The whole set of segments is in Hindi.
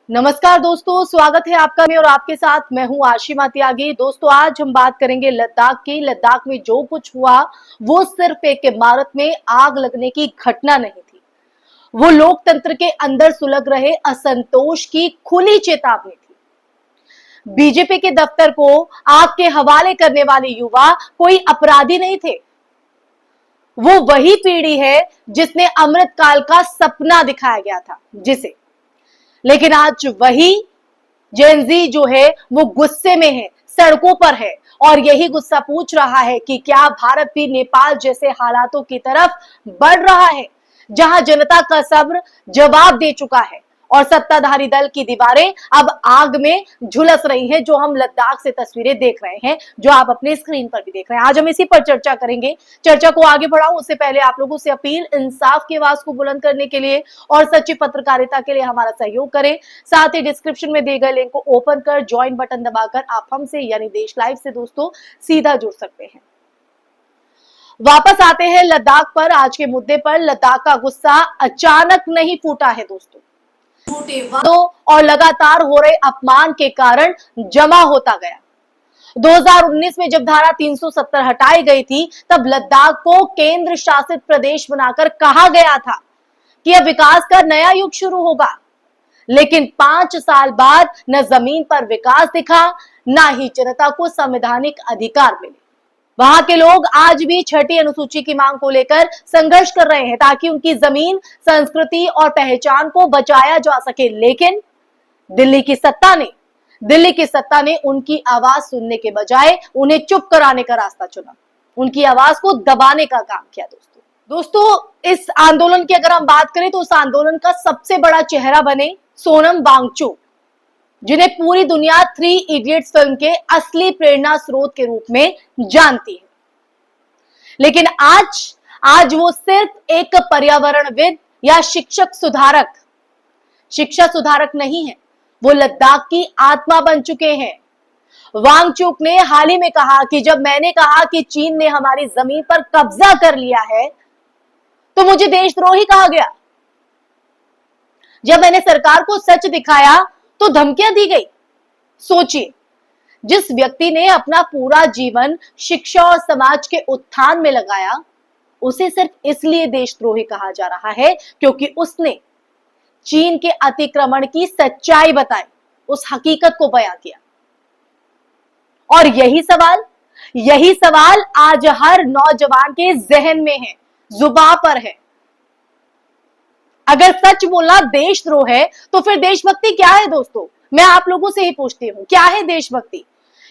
नमस्कार दोस्तों, स्वागत है आपका में और आपके साथ मैं हूं आशिमा त्यागी। दोस्तों, आज हम बात करेंगे लद्दाख की। लद्दाख में जो कुछ हुआ वो सिर्फ एक इमारत में आग लगने की घटना नहीं थी, वो लोकतंत्र के अंदर सुलग रहे असंतोष की खुली चेतावनी थी। बीजेपी के दफ्तर को आग के हवाले करने वाले युवा कोई अपराधी नहीं थे, वो वही पीढ़ी है जिसने अमृतकाल का सपना दिखाया गया था जिसे, लेकिन आज वही जेनजी जो है वो गुस्से में है, सड़कों पर है और यही गुस्सा पूछ रहा है कि क्या भारत भी नेपाल जैसे हालातों की तरफ बढ़ रहा है, जहां जनता का सब्र जवाब दे चुका है और सत्ताधारी दल की दीवारें अब आग में झुलस रही हैं, जो हम लद्दाख से तस्वीरें देख रहे हैं, जो आप अपने स्क्रीन पर भी देख रहे हैं। आज हम इसी पर चर्चा करेंगे। चर्चा को आगे बढ़ाऊं उससे पहले आप लोगों से अपील, इंसाफ की आवाज को बुलंद करने के लिए और सच्ची पत्रकारिता के लिए हमारा सहयोग करें। साथ ही डिस्क्रिप्शन में दिए गए लिंक को ओपन कर ज्वाइन बटन दबाकर आप हमसे यानी देश लाइव से दोस्तों सीधा जुड़ सकते हैं। वापस आते हैं लद्दाख पर। आज के मुद्दे पर लद्दाख का गुस्सा अचानक नहीं फूटा है दोस्तों, झूठे वादों और लगातार हो रहे अपमान के कारण जमा होता गया। 2019 में जब धारा 370 हटाई गई थी, तब लद्दाख को केंद्र शासित प्रदेश बनाकर कहा गया था कि अब विकास का नया युग शुरू होगा। लेकिन 5 साल बाद न जमीन पर विकास दिखा, ना ही जनता को संवैधानिक अधिकार मिले। वहां के लोग आज भी छठी अनुसूची की मांग को लेकर संघर्ष कर रहे हैं ताकि उनकी जमीन, संस्कृति और पहचान को बचाया जा सके। लेकिन दिल्ली की सत्ता ने उनकी आवाज सुनने के बजाय उन्हें चुप कराने का रास्ता चुना, उनकी आवाज को दबाने का काम किया। दोस्तों, इस आंदोलन की अगर हम बात करें तो उस आंदोलन का सबसे बड़ा चेहरा बने सोनम वांगचुक, जिन्हें पूरी दुनिया 3 इडियट्स फिल्म के असली प्रेरणा स्रोत के रूप में जानती है। लेकिन आज वो सिर्फ एक पर्यावरणविद या शिक्षा सुधारक नहीं है, वो लद्दाख की आत्मा बन चुके हैं। वांगचुक ने हाल ही में कहा कि जब मैंने कहा कि चीन ने हमारी जमीन पर कब्जा कर लिया है तो मुझे देशद्रोही कहा गया। जब मैंने सरकार को सच दिखाया तो धमकियां दी गई। सोचिए, जिस व्यक्ति ने अपना पूरा जीवन शिक्षा और समाज के उत्थान में लगाया, उसे सिर्फ इसलिए देशद्रोही कहा जा रहा है क्योंकि उसने चीन के अतिक्रमण की सच्चाई बताई, उस हकीकत को बयां किया। और यही सवाल आज हर नौजवान के जहन में है, जुबान पर है। अगर सच बोलना देशद्रोह है तो फिर देशभक्ति क्या है दोस्तों? मैं आप लोगों से ही पूछती हूं, क्या है देशभक्ति?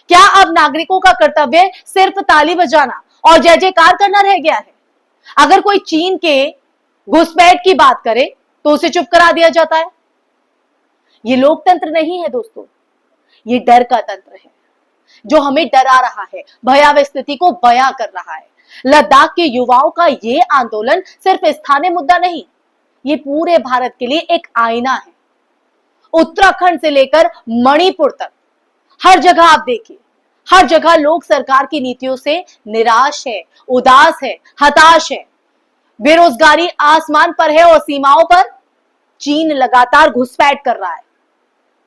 क्या अब नागरिकों का कर्तव्य सिर्फ ताली बजाना और जय जयकार करना रह गया है? अगर कोई चीन के घुसपैठ की बात करे तो उसे चुप करा दिया जाता है। ये लोकतंत्र नहीं है दोस्तों, ये डर का तंत्र है जो हमें डरा रहा है, भयावह स्थिति को बयां कर रहा है। लद्दाख के युवाओं का ये आंदोलन सिर्फ स्थानीय मुद्दा नहीं, ये पूरे भारत के लिए एक आईना है। उत्तराखंड से लेकर मणिपुर तक हर जगह आप देखिए, हर जगह लोग सरकार की नीतियों से निराश है, उदास है, हताश है। बेरोजगारी आसमान पर है और सीमाओं पर चीन लगातार घुसपैठ कर रहा है।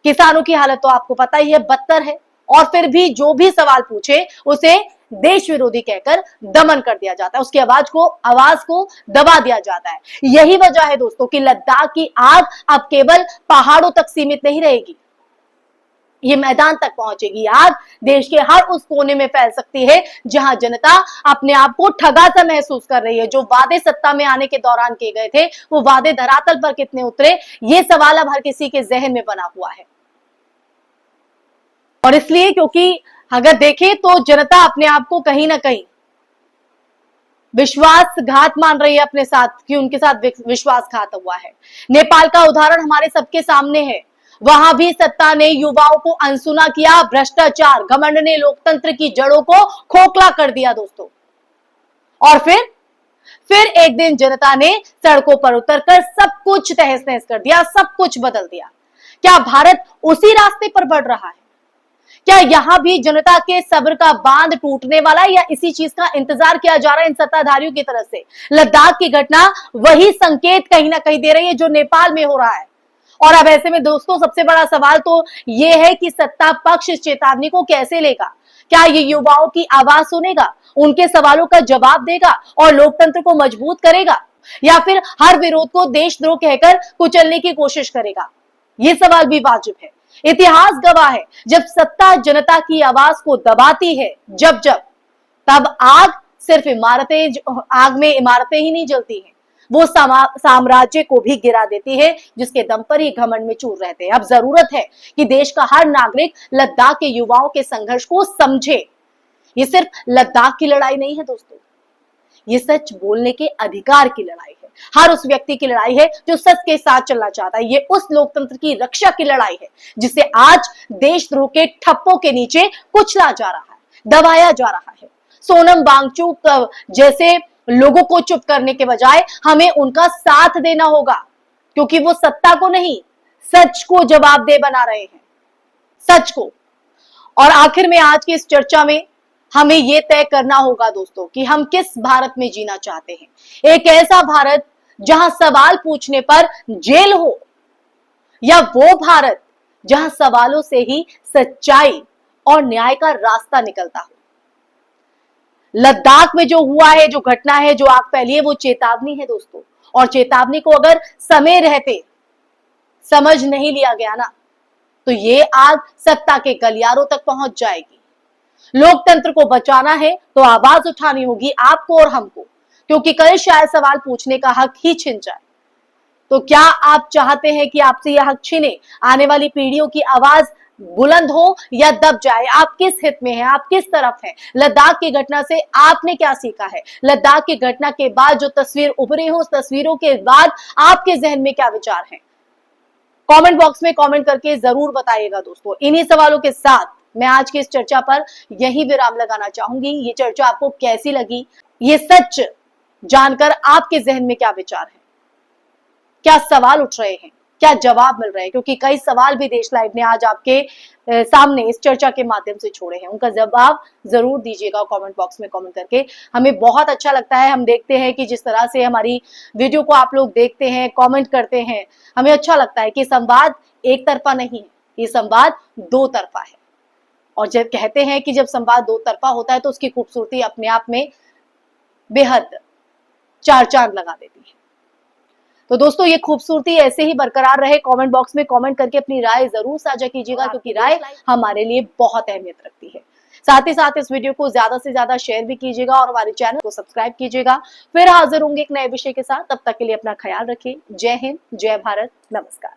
किसानों की हालत तो आपको पता ही है, बदतर है। और फिर भी जो भी सवाल पूछे उसे देश विरोधी कहकर दमन कर दिया जाता है, उसकी आवाज को दबा दिया जाता है। यही वजह है दोस्तों कि लद्दाख की आग अब केवल पहाड़ों तक सीमित नहीं रहेगी, ये मैदान तक पहुंचेगी। आग देश के हर उस कोने में फैल सकती है जहां जनता अपने आप को ठगा सा महसूस कर रही है। जो वादे सत्ता में आने के दौरान किए गए थे, वो वादे धरातल पर कितने उतरे, ये सवाल अब हर किसी के जहन में बना हुआ है। और इसलिए क्योंकि अगर देखें तो जनता अपने आप को कहीं ना कहीं विश्वासघात मान रही है अपने साथ, कि उनके साथ विश्वासघात हुआ है। नेपाल का उदाहरण हमारे सबके सामने है। वहां भी सत्ता ने युवाओं को अनसुना किया, भ्रष्टाचार, घमंड ने लोकतंत्र की जड़ों को खोखला कर दिया दोस्तों। और फिर एक दिन जनता ने सड़कों पर उतरकर सब कुछ तहस नहस कर दिया, सब कुछ बदल दिया। क्या भारत उसी रास्ते पर बढ़ रहा है? क्या यहां भी जनता के सब्र का बांध टूटने वाला है या इसी चीज का इंतजार किया जा रहा है इन सत्ताधारियों की तरफ से? लद्दाख की घटना वही संकेत कहीं ना कहीं दे रही है जो नेपाल में हो रहा है। और अब ऐसे में दोस्तों सबसे बड़ा सवाल तो ये है कि सत्ता पक्ष इस चेतावनी को कैसे लेगा। क्या ये युवाओं की आवाज सुनेगा, उनके सवालों का जवाब देगा और लोकतंत्र को मजबूत करेगा, या फिर हर विरोध को देशद्रोह कहकर कुचलने की कोशिश करेगा? ये सवाल भी वाजिब है। इतिहास गवाह है, जब सत्ता जनता की आवाज को दबाती है, तब आग सिर्फ आग में इमारतें ही नहीं जलती हैं, वो साम्राज्य को भी गिरा देती है, जिसके दम पर ये घमंड में चूर रहते हैं। अब जरूरत है कि देश का हर नागरिक लद्दाख के युवाओं के संघर्ष को समझे। ये सिर्फ लद्दाख की लड़ाई नहीं है दोस्तों, ये सच बोलने के अधिकार की लड़ाई है। हर उस व्यक्ति की लड़ाई है जो सच के साथ चलना चाहता है। ये उस लोकतंत्र की रक्षा की लड़ाई है जिसे आज देशद्रोह के ठप्पों के नीचे कुचला जा रहा है, दबाया जा रहा है। सोनम वांगचुक जैसे लोगों को चुप करने के बजाय हमें उनका साथ देना होगा, क्योंकि वो सत्ता को नहीं, सच को जवाबदेह बना रहे हैं, सच को। और आखिर में आज की इस चर्चा में हमें यह तय करना होगा दोस्तों कि हम किस भारत में जीना चाहते हैं। एक ऐसा भारत जहां सवाल पूछने पर जेल हो, या वो भारत जहां सवालों से ही सच्चाई और न्याय का रास्ता निकलता हो। लद्दाख में जो हुआ है, जो घटना है, जो आग फैली है, वो चेतावनी है दोस्तों। और चेतावनी को अगर समय रहते समझ नहीं लिया गया ना, तो ये आग सत्ता के गलियारों तक पहुंच जाएगी। लोकतंत्र को बचाना है तो आवाज उठानी होगी आपको और हमको, क्योंकि कल शायद सवाल पूछने का हक ही छिन जाए। तो क्या आप चाहते हैं कि आपसे यह हक छिने, आने वाली पीढ़ियों की आवाज बुलंद हो या दब जाए? आप किस हित में हैं, आप किस तरफ हैं? लद्दाख की घटना से आपने क्या सीखा है? लद्दाख की घटना के बाद जो तस्वीर उभरी हो, उस तस्वीरों के बाद आपके जहन में क्या विचार हैं? कमेंट बॉक्स में कमेंट करके जरूर बताइएगा दोस्तों। इन्हीं सवालों के साथ मैं आज की इस चर्चा पर यही विराम लगाना चाहूंगी। ये चर्चा आपको कैसी लगी, ये सच जानकर आपके जहन में क्या विचार है, क्या सवाल उठ रहे हैं, क्या जवाब मिल रहे हैं? क्योंकि कई सवाल भी देश लाइव ने आज आपके सामने इस चर्चा के माध्यम से छोड़े हैं, उनका जवाब जरूर दीजिएगा कमेंट बॉक्स में कमेंट करके। हमें बहुत अच्छा लगता है, हम देखते हैं कि जिस तरह से हमारी वीडियो को आप लोग देखते हैं, कमेंट करते हैं, हमें अच्छा लगता है कि संवाद एक तरफा नहीं है, ये संवाद दो तरफा है। और जब कहते हैं कि जब संवाद दो तरफा होता है तो उसकी खूबसूरती अपने आप में बेहद चार चांद लगा देती है। तो दोस्तों ये खूबसूरती ऐसे ही बरकरार रहे। कमेंट बॉक्स में कमेंट करके अपनी राय जरूर साझा कीजिएगा, क्योंकि राय हमारे लिए बहुत अहमियत रखती है। साथ ही साथ इस वीडियो को ज्यादा से ज्यादा शेयर भी कीजिएगा और हमारे चैनल को सब्सक्राइब कीजिएगा। फिर हाजिर होंगे एक नए विषय के साथ, तब तक के लिए अपना ख्याल रखिए। जय हिंद, जय भारत, नमस्कार।